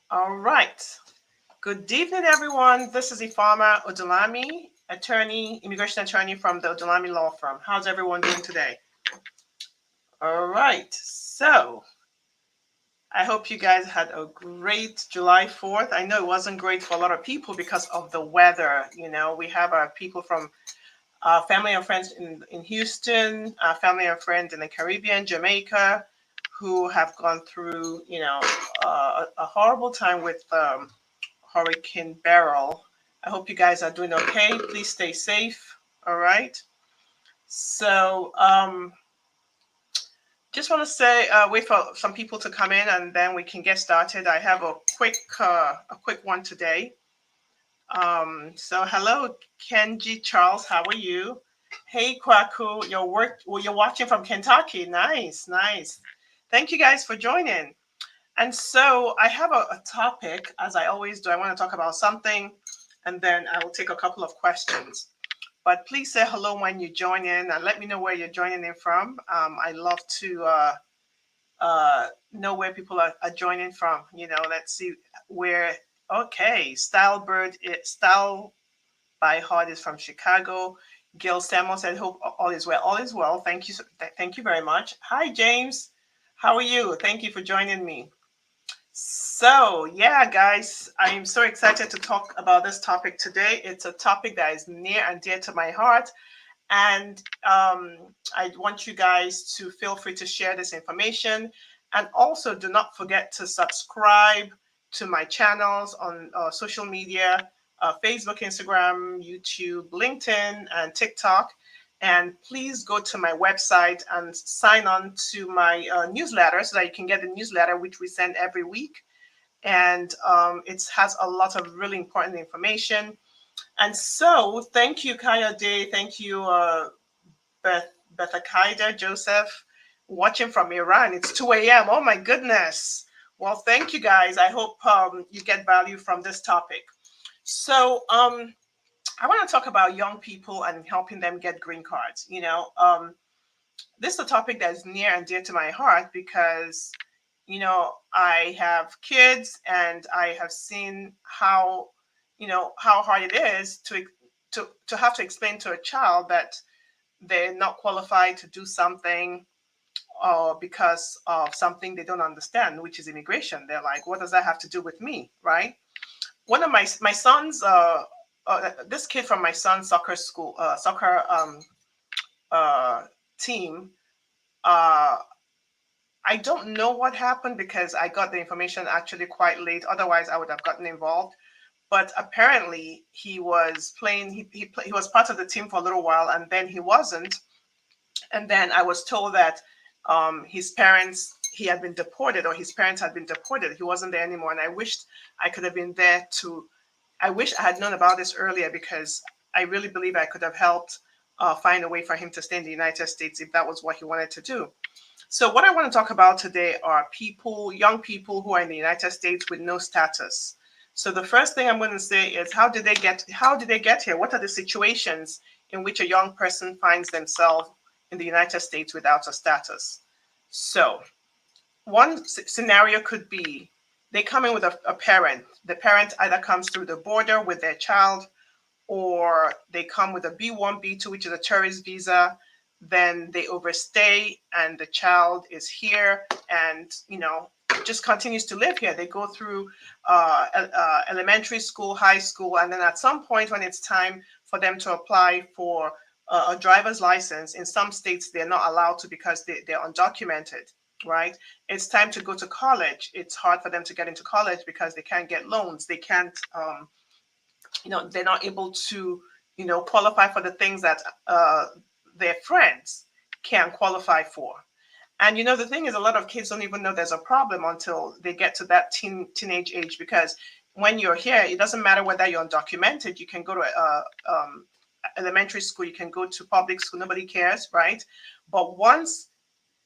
All right. Good evening, everyone. This is Ifeoma Odunlami, immigration attorney from the Odunlami Law Firm. How's everyone doing today? All right. So I hope you guys had a great July 4th. I know it wasn't great for a lot of people because of the weather. You know, we have our people from family and friends in Houston, family and friends in the Caribbean, Jamaica, who have gone through, a horrible time with Hurricane Beryl. I hope you guys are doing okay. Please stay safe. All right. So, just want to say, wait for some people to come in, and then we can get started. I have a quick one today. So hello, Kenji Charles. How are you? Hey, Kwaku, you're watching from Kentucky. Nice, nice. Thank you guys for joining. And so I have a topic, as I always do. I want to talk about something, and then I will take a couple of questions. But please say hello when you join in, and let me know where you're joining in from. I love to know where people are joining from. Let's see where. Okay, Style by Heart is from Chicago. Gil Samuel said, "Hope all is well." All is well. Thank you. Thank you very much. Hi, James. How are you? Thank you for joining me. So, yeah, guys, I'm so excited to talk about this topic today. It's a topic that is near and dear to my heart. And I want you guys to feel free to share this information. And also, do not forget to subscribe to my channels on social media, Facebook, Instagram, YouTube, LinkedIn, and TikTok. And please go to my website and sign on to my newsletter so that you can get the newsletter, which we send every week. And it has a lot of really important information. And so thank you, Kayode. Thank you, Bethakaida Joseph, watching from Iran. It's 2 a.m. Oh, my goodness. Well, thank you, guys. I hope you get value from this topic. So I want to talk about young people and helping them get green cards. This is a topic that is near and dear to my heart because, I have kids and I have seen how hard it is to have to explain to a child that they're not qualified to do something because of something they don't understand, which is immigration. They're like, what does that have to do with me, right? One of my son's this kid from my son's soccer team. I don't know what happened because I got the information actually quite late. Otherwise, I would have gotten involved. But apparently, he was playing. He was part of the team for a little while, and then he wasn't. And then I was told that he had been deported, or his parents had been deported. He wasn't there anymore, and I wished I could have been there to. I wish I had known about this earlier because I really believe I could have helped find a way for him to stay in the United States if that was what he wanted to do. So what I want to talk about today are young people who are in the United States with no status. So the first thing I'm going to say is how did they get here? What are the situations in which a young person finds themselves in the United States without a status? So one scenario could be they come in with a parent. The parent either comes through the border with their child, or they come with a B1, B2, which is a tourist visa. Then they overstay and the child is here and, just continues to live here. They go through elementary school, high school, and then at some point when it's time for them to apply for a driver's license, in some states they're not allowed to because they're undocumented, right? It's time to go to college. It's hard for them to get into college because they can't get loans. They can't, they're not able to, qualify for the things that their friends can qualify for. And the thing is, a lot of kids don't even know there's a problem until they get to that teenage age, because when you're here, it doesn't matter whether you're undocumented. You can go to elementary school, you can go to public school, nobody cares, right? But once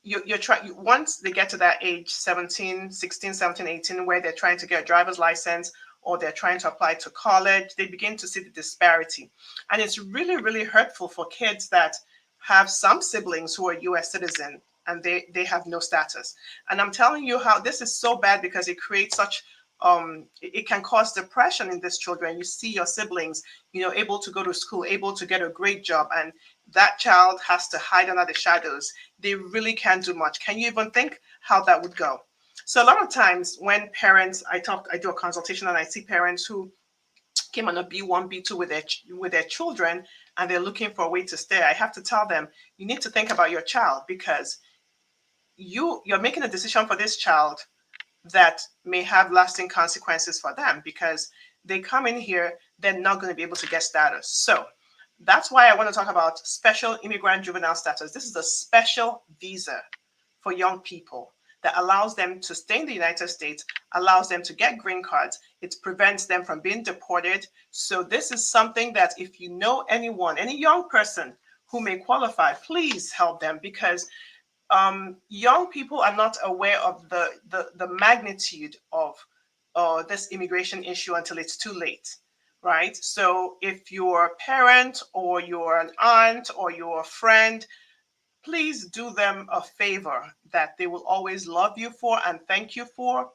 once they get to that age, 16, 17, 18, where they're trying to get a driver's license or they're trying to apply to college, they begin to see the disparity. And it's really, really hurtful for kids that have some siblings who are US citizens and they have no status. And I'm telling you how this is so bad because it creates such it can cause depression in these children. You see your siblings, able to go to school, able to get a great job, and that child has to hide under the shadows. They really can't do much. Can you even think how that would go? So a lot of times when parents, I do a consultation and I see parents who came on a B1, B2 with their children, and they're looking for a way to stay. I have to tell them, you need to think about your child, because you're making a decision for this child that may have lasting consequences for them, because they come in here, they're not going to be able to get status. So that's why I want to talk about special immigrant juvenile status. This is a special visa for young people that allows them to stay in the United States, allows them to get green cards. It prevents them from being deported. So this is something that if you know anyone, any young person who may qualify, please help them, because young people are not aware of the magnitude of this immigration issue until it's too late, right? So if you're a parent or you're an aunt or you're a friend, please do them a favor that they will always love you for and thank you for.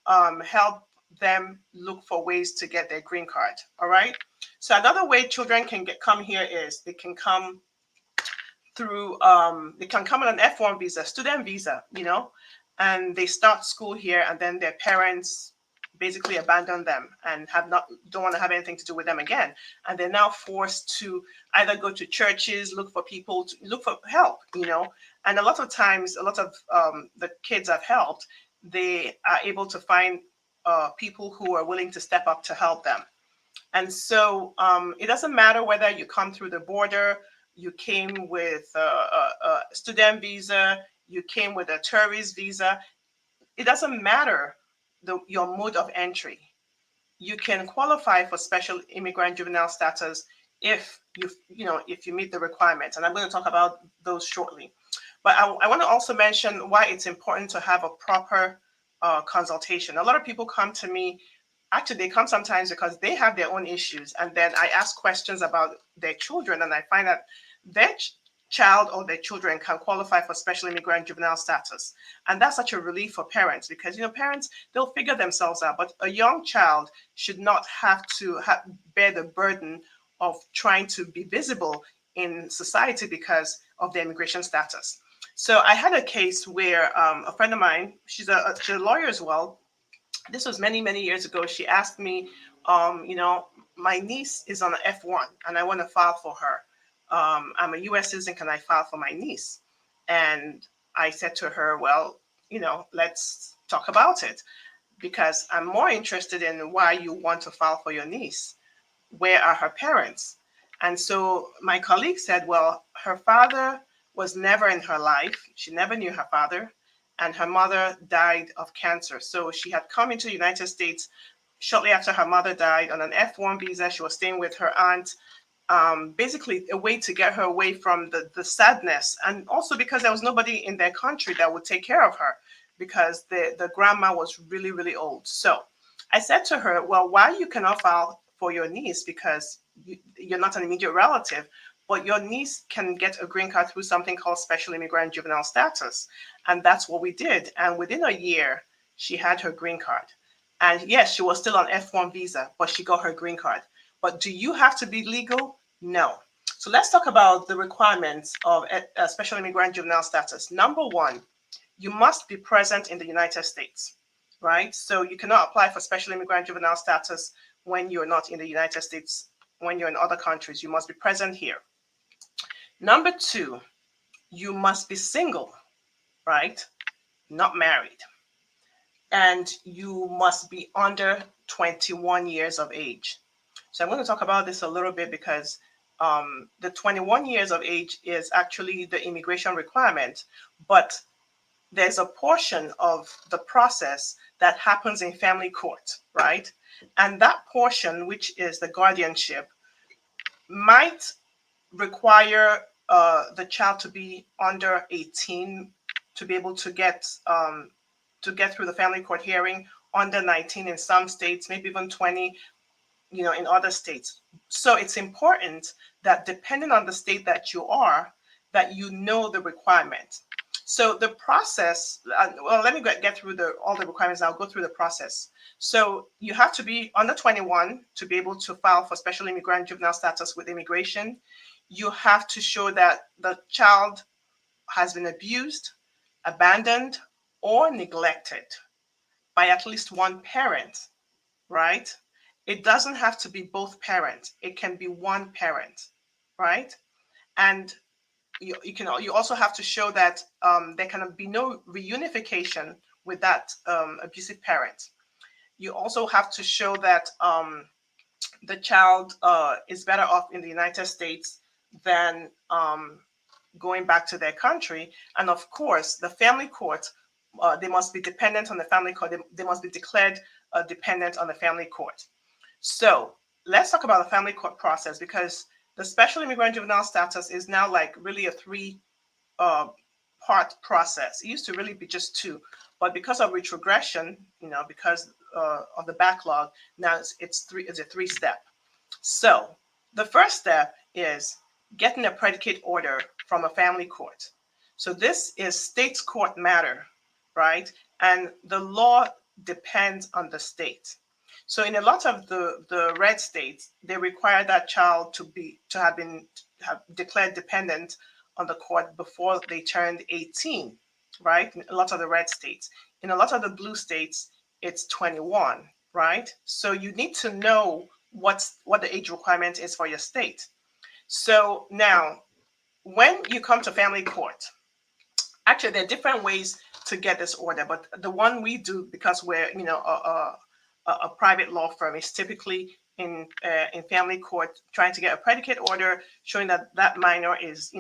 Help them look for ways to get their green card, all right? So another way children can come here is they can come through, they can come on an F1 visa, student visa, and they start school here, and then their parents basically abandon them and don't want to have anything to do with them again. And they're now forced to either go to churches, look for people, to look for help, And a lot of times, a lot of the kids I've helped, they are able to find people who are willing to step up to help them. And so it doesn't matter whether you come through the border, you came with a student visa, you came with a tourist visa. It doesn't matter your mode of entry. You can qualify for special immigrant juvenile status if you meet the requirements. And I'm going to talk about those shortly. But I want to also mention why it's important to have a proper consultation. A lot of people come to me. Actually, they come sometimes because they have their own issues, and then I ask questions about their children, and I find that their child or their children can qualify for special immigrant juvenile status. And that's such a relief for parents, because parents, they'll figure themselves out, but a young child should not have to bear the burden of trying to be visible in society because of their immigration status. So I had a case where a friend of mine, she's a lawyer as well. This was many, many years ago. She asked me, my niece is on an F1 and I want to file for her. I'm a US citizen, can I file for my niece? And I said to her, well, let's talk about it, because I'm more interested in why you want to file for your niece. Where are her parents? And so my colleague said, well, her father was never in her life. She never knew her father. And her mother died of cancer. So she had come into the United States shortly after her mother died on an F1 visa. She was staying with her aunt, basically a way to get her away from the sadness. And also because there was nobody in their country that would take care of her, because the grandma was really, really old. So I said to her, well, why you cannot file for your niece? Because you're not an immediate relative. But your niece can get a green card through something called special immigrant juvenile status. And that's what we did. And within a year, she had her green card. And yes, she was still on F1 visa, but she got her green card. But do you have to be legal? No. So let's talk about the requirements of a special immigrant juvenile status. Number one, you must be present in the United States, right? So you cannot apply for special immigrant juvenile status when you're not in the United States. When you're in other countries, you must be present here. Number two, you must be single, right? Not married. And you must be under 21 years of age. So I'm going to talk about this a little bit, because the 21 years of age is actually the immigration requirement, but there's a portion of the process that happens in family court, right? And that portion, which is the guardianship, might require the child to be under 18 to be able to get through the family court hearing, under 19 in some states, maybe even 20, in other states. So it's important that depending on the state that you are, that you know the requirement. So the process, well, let me get through all the requirements. I'll go through the process. So you have to be under 21 to be able to file for special immigrant juvenile status with immigration. You have to show that the child has been abused, abandoned, or neglected by at least one parent, right? It doesn't have to be both parents. It can be one parent, right? And you also have to show that there can be no reunification with that abusive parent. You also have to show that the child is better off in the United States than going back to their country. And of course, the family court, they must be dependent on the family court. They must be declared dependent on the family court. So let's talk about the family court process, because the special immigrant juvenile status is now like really a three-part process. It used to really be just two, but because of retrogression, because of the backlog, now it's a three-step. So the first step is getting a predicate order from a family court. So this is state court matter, right? And the law depends on the state. So in a lot of the red states, they require that child to have declared dependent on the court before they turned 18, right? In a lot of the red states. In a lot of the blue states, it's 21, right? So you need to know what the age requirement is for your state. So now, when you come to family court, actually there are different ways to get this order, but the one we do, because we're a private law firm, is typically in family court trying to get a predicate order showing that that minor is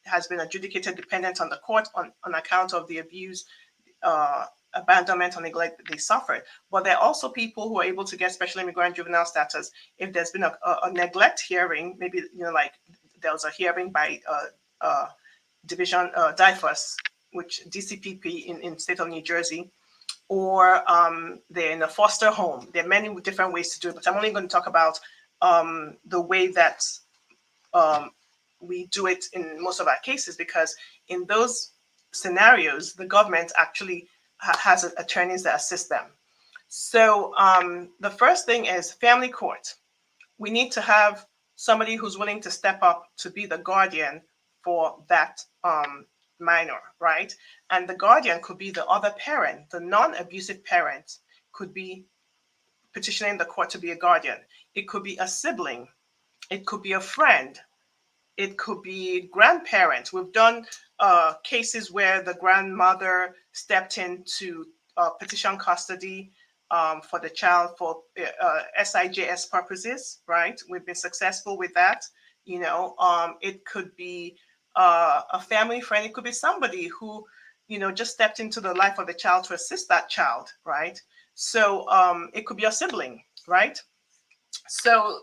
has been adjudicated dependent on the court on account of the abuse, abandonment, or neglect that they suffered. But there are also people who are able to get special immigrant juvenile status if there's been a neglect hearing, maybe like there was a hearing by division DIFUS, which DCPP in state of New Jersey, or they're in a foster home. There are many different ways to do it, but I'm only going to talk about the way that we do it in most of our cases, because in those scenarios, the government actually has attorneys that assist them. So the first thing is family court. We need to have somebody who's willing to step up to be the guardian for that minor, right? And the guardian could be the other parent. The non-abusive parent could be petitioning the court to be a guardian. It could be a sibling. It could be a friend. It could be grandparents. We've done cases where the grandmother stepped in to petition custody for the child for SIJS purposes, right? We've been successful with that. It could be a family friend. It could be somebody who, just stepped into the life of the child to assist that child, right? So it could be a sibling, right? So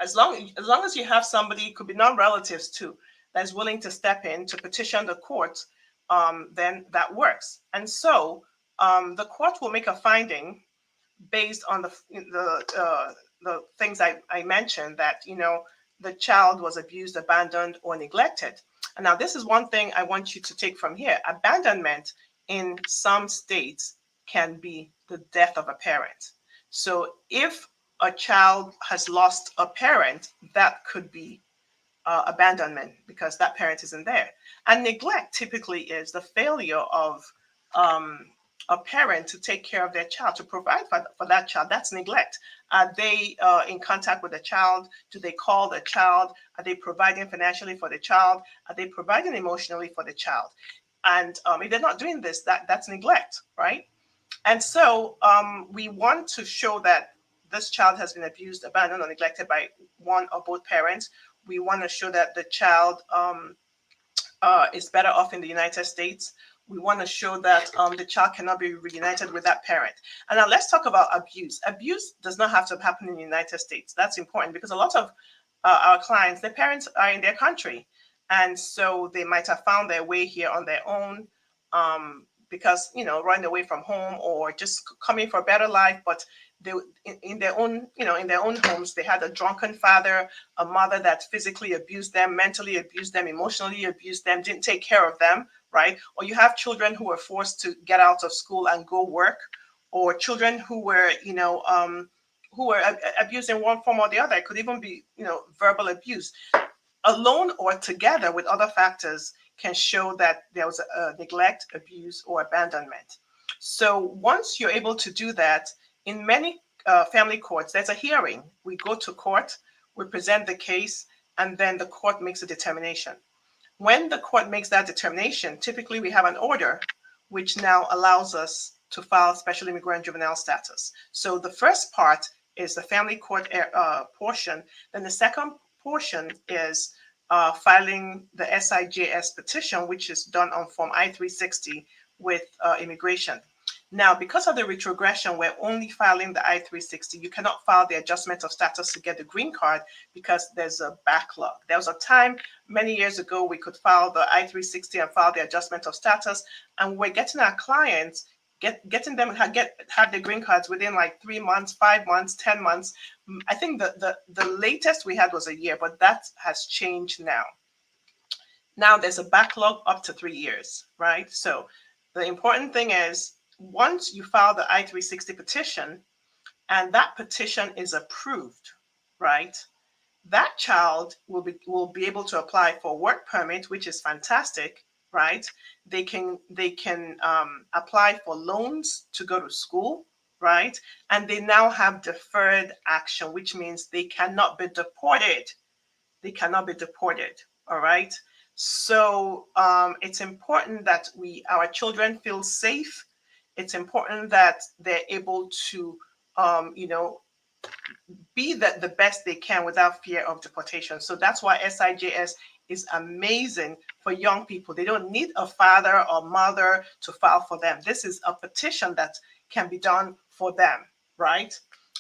as long as you have somebody, it could be non-relatives too, that's willing to step in to petition the court, then that works. And so the court will make a finding based on the things I mentioned, that the child was abused, abandoned, or neglected. And now this is one thing I want you to take from here. Abandonment in some states can be the death of a parent. So if a child has lost a parent, that could be abandonment because that parent isn't there. And neglect typically is the failure of a parent to take care of their child, to provide for that child. That's neglect. Are they in contact with the child? Do they call the child? Are they providing financially for the child? Are they providing emotionally for the child? And if they're not doing this, that's neglect, right? And so we want to show that this child has been abused, abandoned, or neglected by one or both parents. We want to show that the child is better off in the United States. We want to show that the child cannot be reunited with that parent. And now let's talk about abuse. Abuse does not have to happen in the United States. That's important because a lot of our clients, their parents are in their country. And so they might have found their way here on their own. because, you know, running away from home or just coming for a better life, but they, in their own, you know, in their own homes, they had a drunken father, a mother that physically abused them, mentally abused them, emotionally abused them, didn't take care of them, right? Or you have children who were forced to get out of school and go work, or children who were, you know, who were abused in one form or the other. It could even be, you know, verbal abuse. Alone or together with other factors can show that there was a neglect, abuse, or abandonment. So once you're able to do that, in many family courts, there's a hearing. We go to court, we present the case, and then the court makes a determination. When the court makes that determination, typically we have an order which now allows us to file special immigrant juvenile status. So the first part is the family court portion. Then the second portion is filing the SIJS petition, which is done on Form I-360 with immigration. Now, because of the retrogression, we're only filing the I-360. You cannot file the adjustment of status to get the green card because there's a backlog. There was a time many years ago we could file the I-360 and file the adjustment of status, and we're getting our clients, getting them have their green cards within like 3 months, 5 months, 10 months. I think the latest we had was a year, but that has changed now. Now there's a backlog up to 3 years, right? So the important thing is, once you file the I-360 petition and that petition is approved, right, that child will be able to apply for work permit, which is fantastic, right? They can apply for loans to go to school, right? And they now have deferred action, which means they cannot be deported. They cannot be deported, all right? So it's important that our children feel safe. It's important that they're able to, you know, be the best they can without fear of deportation. So that's why SIJS is amazing for young people. They don't need a father or mother to file for them. This is a petition that can be done for them, right?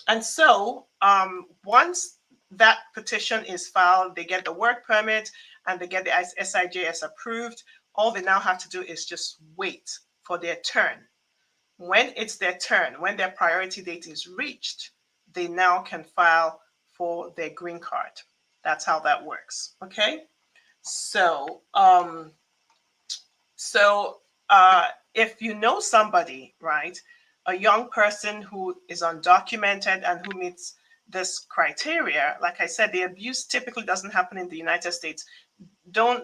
And so once that petition is filed, they get the work permit and they get the SIJS approved. All they now have to do is just wait for their turn. When it's their turn, when their priority date is reached, they now can file for their green card. That's how that works, okay? So, if you know somebody, right, a young person who is undocumented and who meets this criteria, like I said, the abuse typically doesn't happen in the United States. Don't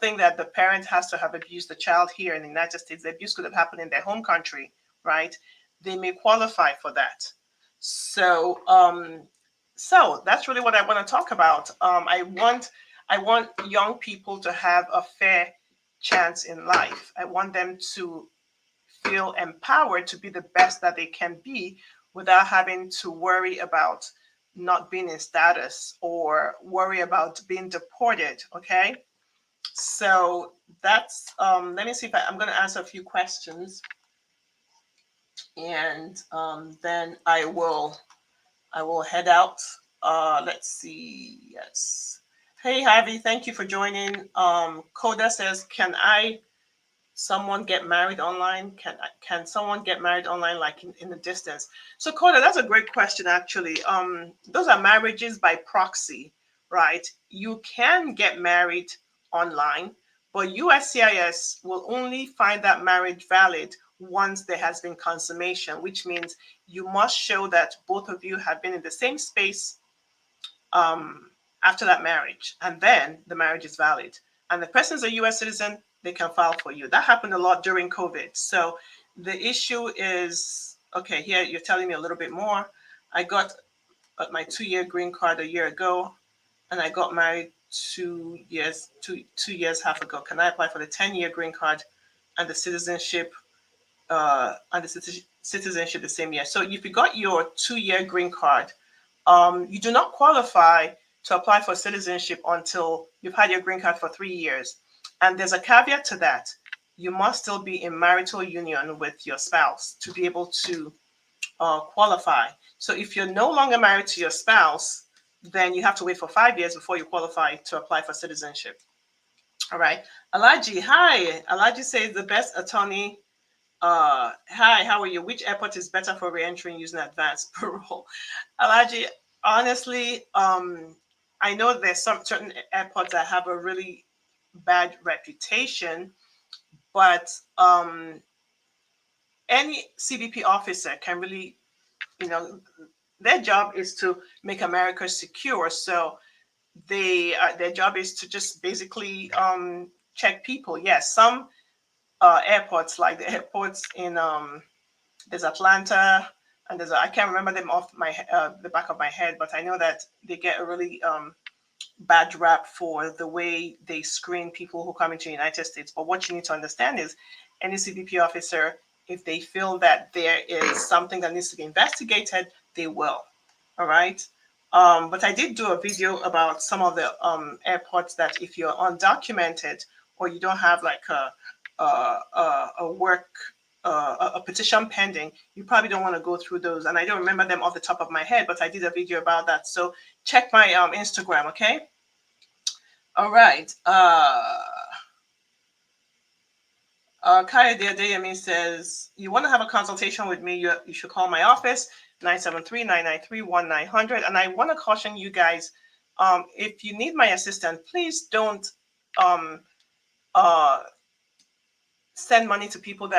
think that the parent has to have abused the child here in the United States. The abuse could have happened in their home country, right? They may qualify for that. So, so that's really what I want to talk about. I want young people to have a fair chance in life. I want them to feel empowered to be the best that they can be without having to worry about not being in status or worry about being deported, okay? So that's, let me see if I'm going to answer a few questions. And then I will head out. Let's see, yes. Hey, Harvey, thank you for joining. Coda says, can someone get married online? Can someone get married online, like in the distance? So Coda, that's a great question, actually. Those are marriages by proxy, right? You can get married online, but USCIS will only find that marriage valid once there has been consummation, which means you must show that both of you have been in the same space after that marriage, and then the marriage is valid. And the person's a US citizen, they can file for you. That happened a lot during COVID. So the issue is, okay, here you're telling me a little bit more. I got my 2-year green card a year ago, and I got married 2 years half ago. Can I apply for the 10-year green card and the citizenship the same year? So if you got your 2-year green card, you do not qualify to apply for citizenship until you've had your green card for 3 years. And there's a caveat to that. You must still be in marital union with your spouse to be able to qualify. So if you're no longer married to your spouse, then you have to wait for 5 years before you qualify to apply for citizenship. All right. Alaji, hi. Alaji says the best attorney. Hi, how are you? Which airport is better for re-entering using advanced parole? Alaji, honestly, I know there's some certain airports that have a really bad reputation, but any CBP officer can really, you know, their job is to make America secure. So their job is to just basically check people. Yes, some airports, like the airports in there's Atlanta, and I can't remember them off the back of my head, but I know that they get a really bad rap for the way they screen people who come into the United States. But what you need to understand is any CBP officer, if they feel that there is something that needs to be investigated, they will. All right. But I did do a video about some of the airports that if you're undocumented or you don't have like a work a petition pending, you probably don't want to go through those. And I don't remember them off the top of my head, but I did a video about that. So check my Instagram, okay? All right. Kaya Deyemi says, you want to have a consultation with me, you should call my office, 973-993-1900. And I want to caution you guys, if you need my assistance, please don't send money to people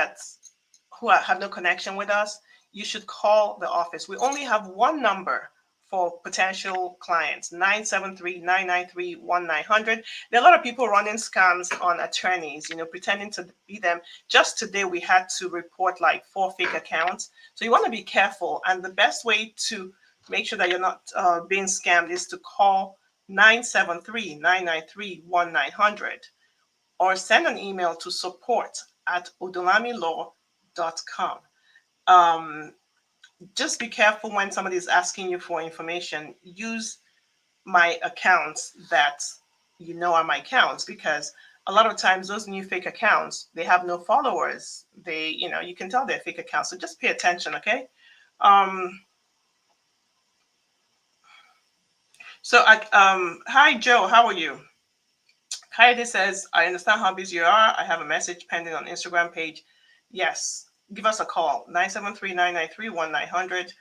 who have no connection with us. You should call the office. We only have one number for potential clients, 973-993-1900. There are a lot of people running scams on attorneys, pretending to be them. Just today, we had to report like 4 fake accounts. So you want to be careful. And the best way to make sure that you're not being scammed is to call 973-993-1900 or send an email to support@odunlamilaw.com. Just be careful when somebody is asking you for information. Use my accounts that are my accounts, because a lot of times those new fake accounts, they have no followers. You can tell they're fake accounts. So just pay attention, okay? Hi Joe, how are you? Kaide says, I understand how busy you are. I have a message pending on Instagram page. Yes, give us a call, 973-993-1900.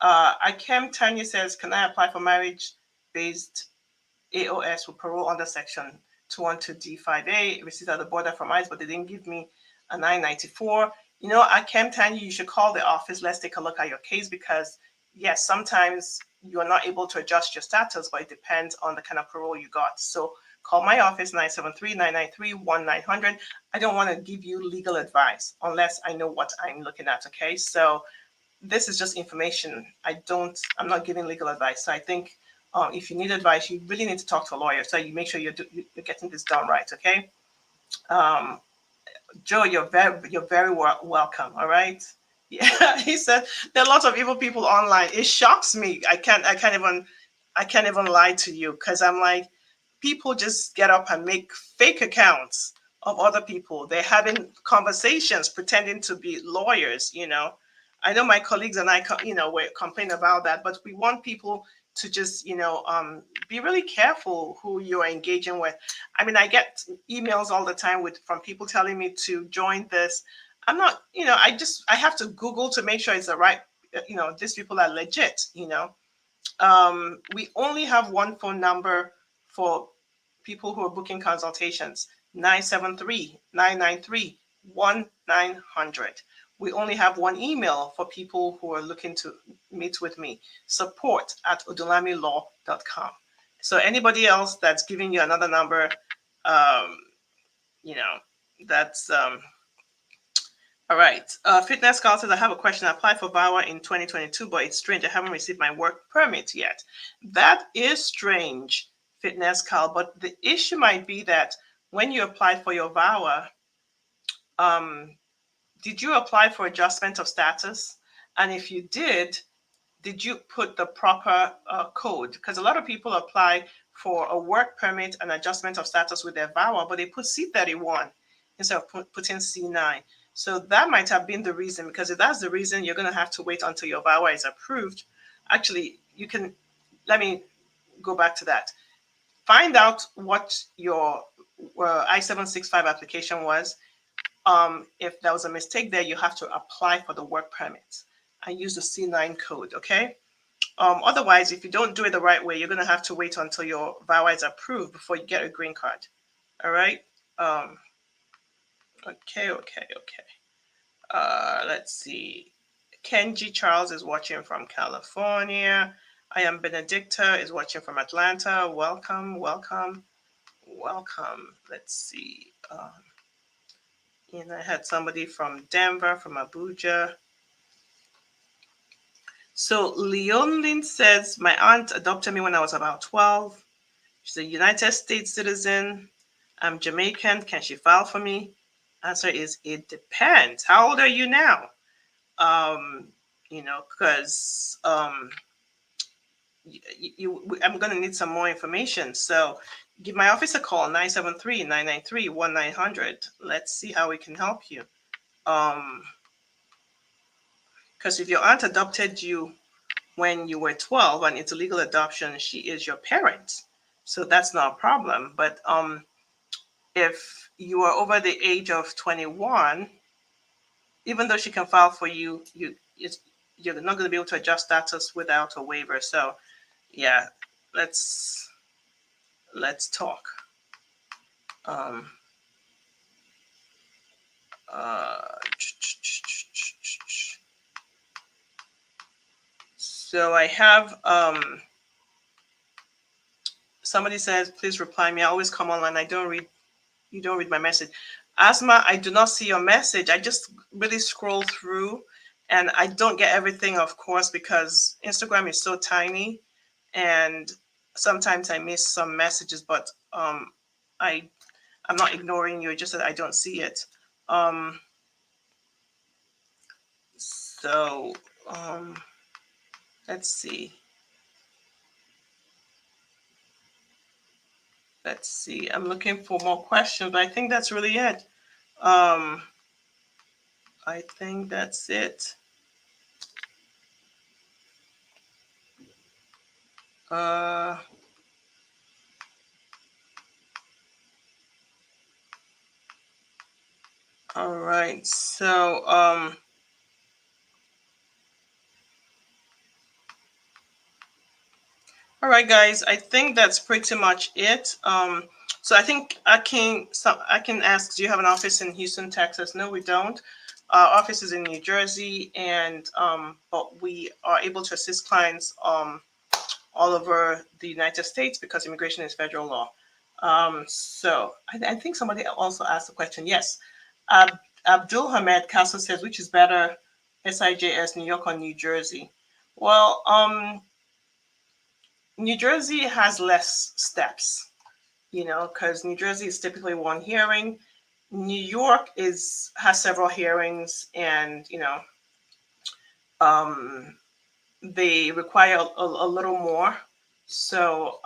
Ikem Tanya says, can I apply for marriage-based AOS with parole under Section 212D5A? Received at the border from ICE, but they didn't give me a 994. Ikem Tanya, you should call the office. Let's take a look at your case, because yes, sometimes you are not able to adjust your status, but it depends on the kind of parole you got. So call my office, 973-993-1900. I don't want to give you legal advice unless I know what I'm looking at, okay? So this is just information. I'm not giving legal advice. So I think if you need advice, you really need to talk to a lawyer, so you make sure you're getting this done right, okay? Joe, you're very welcome, all right? Yeah, he said there are lots of evil people online. It shocks me. I can't even lie to you, because I'm like, people just get up and make fake accounts of other people. They're having conversations pretending to be lawyers, I know my colleagues and I, we complain about that, but we want people to just, be really careful who you're engaging with. I mean, I get emails all the time from people telling me to join this. I'm not, I have to Google to make sure it's the right, these people are legit, We only have one phone number for people who are booking consultations, 973-993-1900. We only have one email for people who are looking to meet with me, support@odunlamilaw.com. So anybody else that's giving you another number, that's all right. Fitness Call says, I have a question. I applied for VAWA in 2022, but it's strange. I haven't received my work permit yet. That is strange, Fitness Call. But the issue might be that when you applied for your VAWA, did you apply for adjustment of status? And if you did you put the proper code? Because a lot of people apply for a work permit and adjustment of status with their VAWA, but they put C31 instead of putting C9. So that might have been the reason, because if that's the reason, you're going to have to wait until your VAWA is approved. Actually, let me go back to that. find out what your I-765 application was. If there was a mistake there, you have to apply for the work permit and use the C9 code, okay? Otherwise, if you don't do it the right way, you're going to have to wait until your VAWA is approved before you get a green card. All right? Okay. Let's see. Kenji Charles is watching from California. I am Benedicta is watching from Atlanta. Welcome. Let's see. And I had somebody from Denver, from Abuja. So Leonlyn says, my aunt adopted me when I was about 12. She's a United States citizen. I'm Jamaican. Can she file for me? Answer is, it depends. How old are you now? Because I'm going to need some more information. So give my office a call, 973-993-1900. Let's see how we can help you. Because if your aunt adopted you when you were 12 and it's a legal adoption, she is your parent. So that's not a problem. But if you are over the age of 21, even though she can file for you, you're not going to be able to adjust status without a waiver. So yeah, let's talk. So I have somebody says, please reply me. I always come online. You don't read my message. Asma, I do not see your message. I just really scroll through and I don't get everything, of course, because Instagram is so tiny and sometimes I miss some messages, but I'm not ignoring you, just that I don't see it. Let's see. I'm looking for more questions, but I think that's really it. I think that's it. All right. So all right, guys, I think that's pretty much it. So I think I can ask, do you have an office in Houston, Texas? No, we don't. Our office is in New Jersey, and but we are able to assist clients all over the United States because immigration is federal law. So I think somebody also asked the question. Yes, Abdul Hamed Castle says, which is better, SIJS, New York or New Jersey? Well, New Jersey has less steps, because New Jersey is typically one hearing. New York has several hearings, and they require a little more. So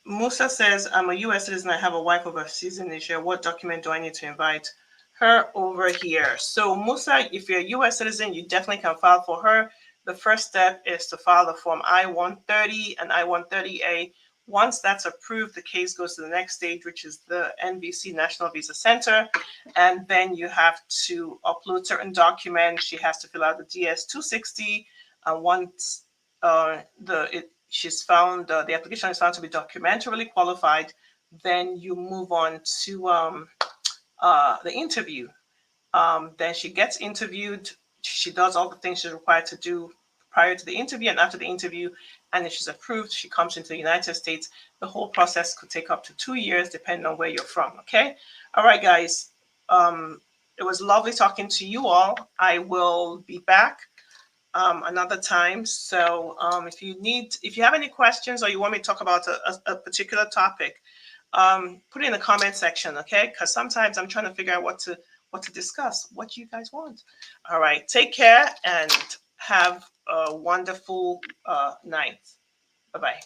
Musa says, I'm a U.S. citizen. I have a wife overseas in Asia. What document do I need to invite her over here? So Musa, if you're a U.S. citizen, you definitely can file for her. The first step is to file the form I-130 and I-130A. Once that's approved, the case goes to the next stage, which is the NVC, National Visa Center. And then you have to upload certain documents. She has to fill out the DS-260. And once she's found, the application is found to be documentarily qualified, then you move on to the interview. Then she gets interviewed. She does all the things she's required to do prior to the interview and after the interview. And if she's approved, she comes into the United States. The whole process could take up to 2 years, depending on where you're from. Okay. All right, guys. It was lovely talking to you all. I will be back another time. So if you have any questions or you want me to talk about a particular topic, put it in the comment section, okay? Because sometimes I'm trying to figure out what to discuss. What do you guys want? All right, take care and have a wonderful night. Bye-bye.